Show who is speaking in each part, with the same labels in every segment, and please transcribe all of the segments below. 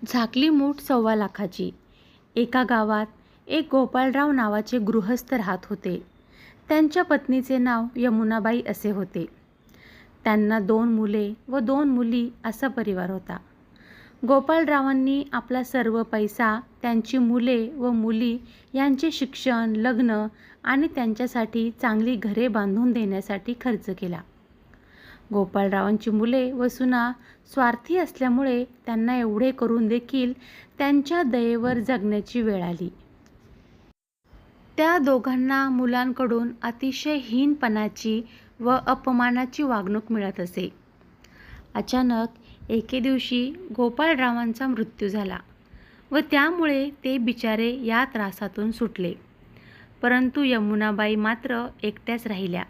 Speaker 1: झाकली मूठ 1.25 लाखाची. एका गावात एक गोपाळराव नावाचे गृहस्थ राहत होते. त्यांच्या पत्नीचे नाव यमुनाबाई असे होते. त्यांना 2 मुले व 2 मुली असा परिवार होता. गोपाळरावांनी आपला सर्व पैसा त्यांची मुले व मुली यांचे शिक्षण, लग्न आणि त्यांच्यासाठी चांगली घरे बांधून देण्यासाठी खर्च केला. गोपाळरावांची मुले व सुना स्वार्थी असल्यामुळे त्यांना एवढे करून देखील त्यांच्या दयेवर जगण्याची वेळ आली. त्या दोघांना मुलांकडून अतिशय हीनपणाची व अपमानाची वागणूक मिळत असे. अचानक एके दिवशी गोपाळरावांचा मृत्यू झाला व त्यामुळे ते बिचारे या त्रासातून सुटले. परंतु यमुनाबाई मात्र एकट्याच राहिल्या.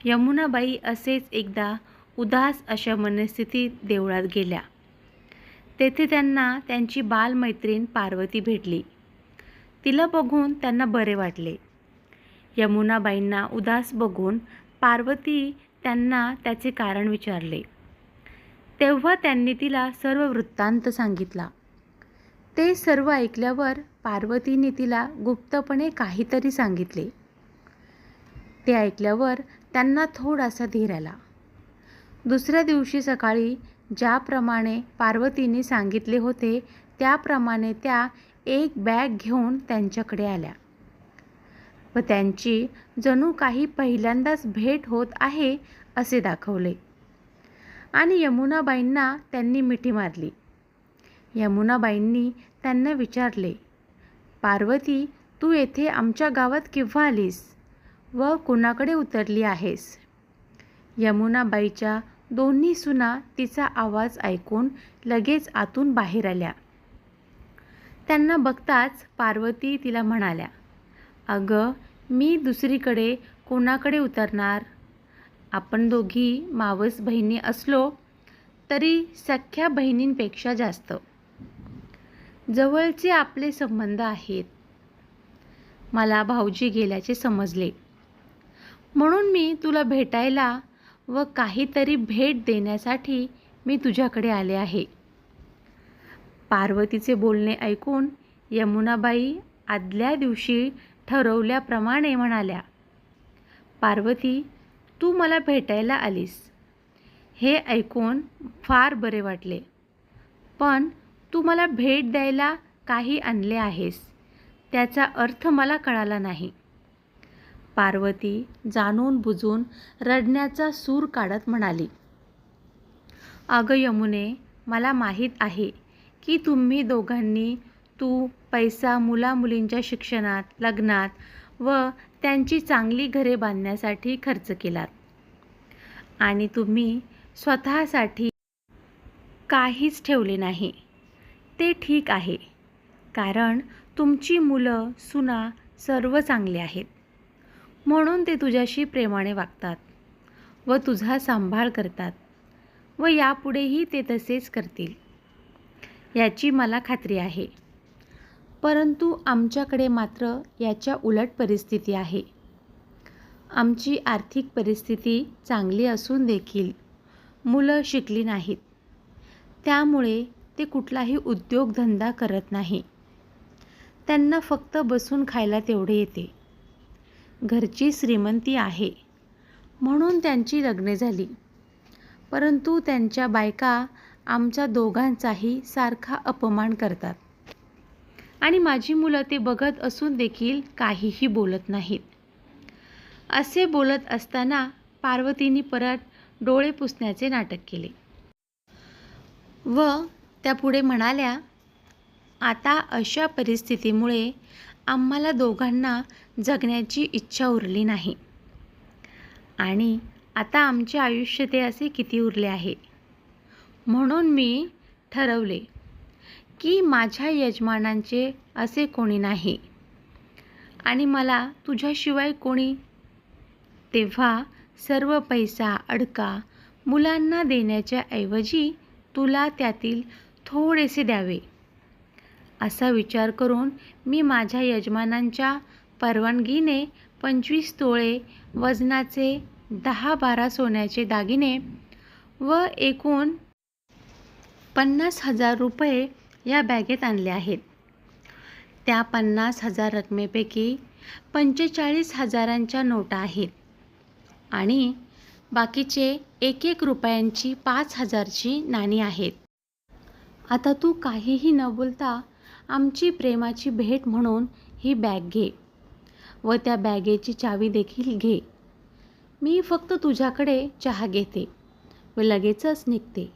Speaker 1: यमुनाबाई असेच एकदा उदास अशा मनस्थितीत देवळात गेल्या. तेथे त्यांना त्यांची बालमैत्रीण पार्वती भेटली. तिला बघून त्यांना बरे वाटले. यमुनाबाईंना उदास बघून पार्वती त्यांना त्याचे कारण विचारले. तेव्हा त्यांनी तिला सर्व वृत्तांत सांगितला. ते सर्व ऐकल्यावर पार्वतीने तिला गुप्तपणे काहीतरी सांगितले. ते ऐकल्यावर त्यांना थोडासा धीर आला. दुसऱ्या दिवशी सकाळी ज्याप्रमाणे पार्वतीने सांगितले होते त्याप्रमाणे त्या एक बॅग घेऊन त्यांच्याकडे आल्या व त्यांची जणू काही पहिल्यांदाच भेट होत आहे असे दाखवले आणि यमुनाबाईंना त्यांनी मिठी मारली. यमुनाबाईंनी त्यांना विचारले, पार्वती, तू येथे आमच्या गावात केव्हा आलीस व कुणाकडे उतरली आहेस? यमुनाबाईच्या दोन्ही सुना तिचा आवाज ऐकून लगेच आतून बाहेर आल्या. त्यांना बघताच पार्वती तिला म्हणाल्या, अगं, मी दुसरीकडे कोणाकडे उतरणार? आपण दोघी मावस बहिणी असलो तरी सख्या बहिणींपेक्षा जास्त जवळचे आपले संबंध आहेत. मला भाऊजी गेल्याचे समजले म्हणून मी तुला भेटायला व काहीतरी भेट देण्यासाठी मी तुझ्याकडे आले आहे. पार्वतीचे बोलणे ऐकून यमुनाबाई आदल्या दिवशी ठरवल्याप्रमाणे म्हणाल्या, पार्वती, तू मला भेटायला आलीस हे ऐकून फार बरे वाटले, पण तू मला भेट द्यायला काही आणले आहेस त्याचा अर्थ मला कळाला नाही. पार्वती जाणून बुजून रडण्याचा सूर काढत म्हणाली, अगं यमुने, मला माहीत आहे की तुम्ही दोघांनी पैसा मुलामुलींच्या शिक्षणात, लग्नात व त्यांची चांगली घरे बांधण्यासाठी खर्च केलात आणि तुम्ही स्वतःसाठी काहीच ठेवले नाही. ते ठीक आहे, कारण तुमची मुलं, सुना सर्व चांगले आहेत म्हणून ते तुझ्याशी प्रेमाने वागतात व तुझा सांभाळ करतात व यापुढेही ते तसेच करतील याची मला खात्री आहे. परंतु आमच्याकडे मात्र याच्या उलट परिस्थिती आहे. आमची आर्थिक परिस्थिती चांगली असून देखील मुलं शिकली नाहीत, त्यामुळे ते कुठलाही उद्योगधंदा करत नाही. त्यांना फक्त बसून खायला तेवढे येते. घरची श्रीमंती आहे म्हणून त्यांची लग्ने झाली, परंतु त्यांच्या बायका आमच्या दोघांचाही सारखा अपमान करतात आणि माझी मुलं ते बघत असून देखील काहीही बोलत नाहीत. असे बोलत असताना पार्वतीने परत डोळे पुसण्याचे नाटक केले व त्या पुढे म्हणाल्या, आता अशा परिस्थितीमुळे आम्हाला दोघांना जगण्याची इच्छा उरली नाही आणि आता आमचे आयुष्य ते असे किती उरले आहे. म्हणून मी ठरवले की माझ्या यजमानांचे असे कोणी नाही आणि मला तुझ्याशिवाय कोणी. तेव्हा सर्व पैसा अडका मुलांना देण्याच्या ऐवजी तुला त्यातील थोडेसे द्यावे असा विचार करून मी माझ्या यजमानांच्या परवानगीने 25 तोळे वजनाचे 10-12 सोन्याचे दागिने व एकूण 50,000 रुपये या बॅगेत आणल्या आहेत. त्या 50,000 रकमेपैकी 45,000च्या नोटा आहेत आणि बाकीचे 1-1 रुपयांची 5,000ची नाणी आहेत. आता तू काहीही न बोलता आमची प्रेमाची भेट म्हणून ही बॅग घे व त्या बॅगेची चावी देखील घे. मी फक्त तुझ्याकडे चहा घेते व लगेचच निघते.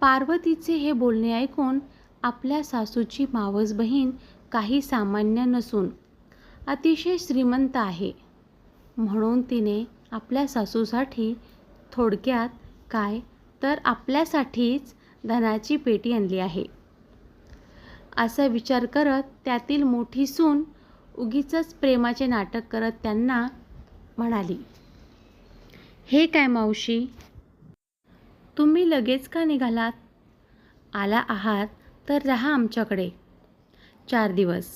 Speaker 1: पार्वतीचे हे बोलणे ऐकून आपल्या सासूची मावस बहीण काही सामान्य नसून अतिशय श्रीमंत आहे, म्हणून तिने आपल्या सासूसाठी थोडक्यात काय तर आपल्यासाठीच धनाची पेटी आणली आहे असा विचार करत त्यातील मोठी सून उगीचच प्रेमाचे नाटक करत त्यांना म्हणाली, हे काय मावशी, तुम्ही लगेच का निघालात? आला आहात तर राहा आमच्याकडे 4 दिवस.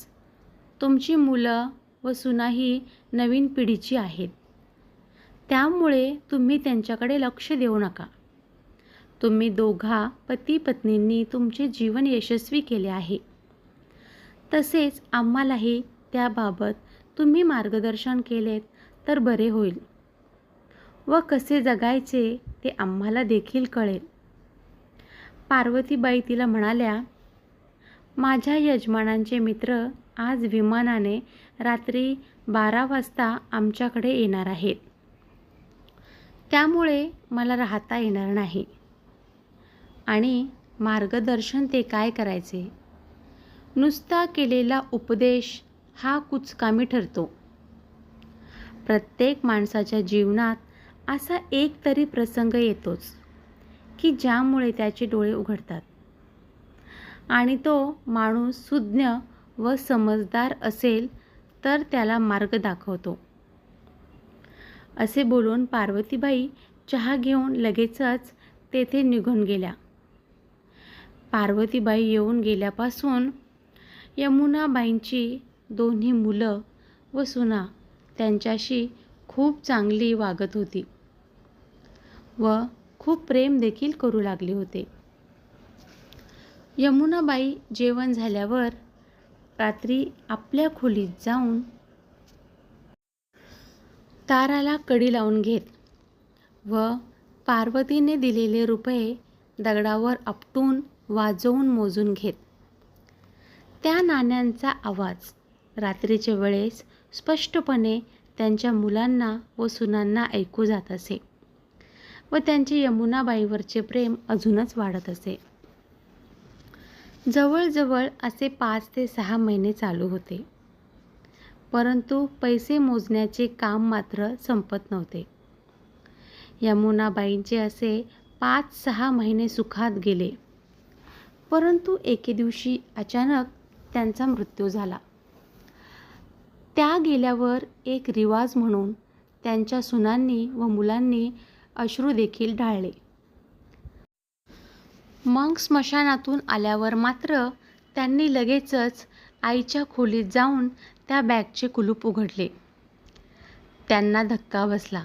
Speaker 1: तुमची मुलं व सुनाही नवीन पिढीची आहेत, त्यामुळे तुम्ही त्यांच्याकडे लक्ष देऊ नका. तुम्ही दोघा पती पत्नींनी तुमचे जीवन यशस्वी केले आहे, तसेच आम्हालाही त्याबाबत तुम्ही मार्गदर्शन केलेत तर बरे होईल व कसे जगायचे ते आम्हाला देखील कळेल. पार्वतीबाई तिला म्हणाल्या, माझ्या यजमानांचे मित्र आज विमानाने रात्री 12 वाजता आमच्याकडे येणार आहेत, त्यामुळे मला राहता येणार नाही आणि मार्गदर्शन ते काय करायचे. नुसता केलेला उपदेश हा कुचकामी ठरतो. प्रत्येक माणसाच्या जीवनात असा एक तरी प्रसंग येतोच की ज्यामुळे त्याचे डोळे उघडतात आणि तो माणूस सुज्ञ व समजदार असेल तर त्याला मार्ग दाखवतो. असे बोलून पार्वतीबाई चहा घेऊन लगेचच तेथे निघून गेल्या. पार्वतीबाई येऊन गेल्यापासून यमुनाबाईंची दोन्ही मुलं व सुना त्यांच्याशी खूप चांगली वागत होती व खूप प्रेम देखील करू लागले होते. यमुनाबाई जेवण झाल्यावर रात्री आपल्या खोलीत जाऊन दाराला कडी लावून घेत व पार्वतीने दिलेले रुपये दगडावर आपटून वाजवून मोजून घेत. त्या नाण्यांचा आवाज रात्रीच्या वेळेस स्पष्टपणे त्यांच्या मुलांना व सुनांना ऐकू जात असे व त्यांचे यमुनाबाईवरचे प्रेम अजूनच वाढत असे. जवळजवळ असे 5 ते 6 महिने चालू होते, परंतु पैसे मोजण्याचे काम मात्र संपत नव्हते. यमुनाबाईंचे असे 5-6 महिने सुखात गेले, परंतु एके दिवशी अचानक त्यांचा मृत्यू झाला. त्या गेल्यावर एक रिवाज म्हणून त्यांच्या सुनांनी व मुलांनी अश्रू देखील ढाळले. मग स्मशानातून आल्यावर मात्र त्यांनी लगेचच आईच्या खोलीत जाऊन त्या बॅगचे कुलूप उघडले. त्यांना धक्का बसला,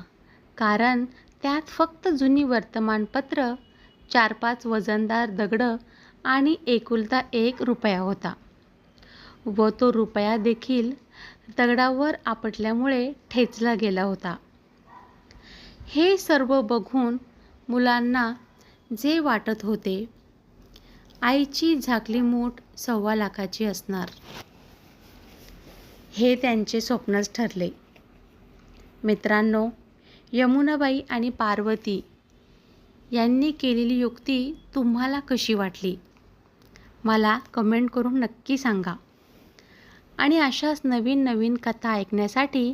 Speaker 1: कारण त्यात फक्त जुनी वर्तमानपत्र, 4-5 वजनदार दगडं आणि एकुलता 1 रुपया होता व तो रुपया देखील दगडावर आपटल्यामुळे ठेचला गेला होता. हे सर्व बघून मुलांना जे वाटत होते, आईची झाकली मूठ 1.25 लाखाची असणार, हे त्यांचे स्वप्नच ठरले. मित्रांनो, यमुनाबाई आणि पार्वती यांनी केलेली युक्ती तुम्हाला कशी वाटली मला कमेंट करून नक्की सांगा. आणि अशाच नवीन नवीन कथा ऐकण्यासाठी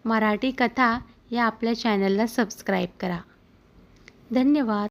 Speaker 1: मराठी कथा या आपल्या चॅनलला सबस्क्राईब करा. धन्यवाद.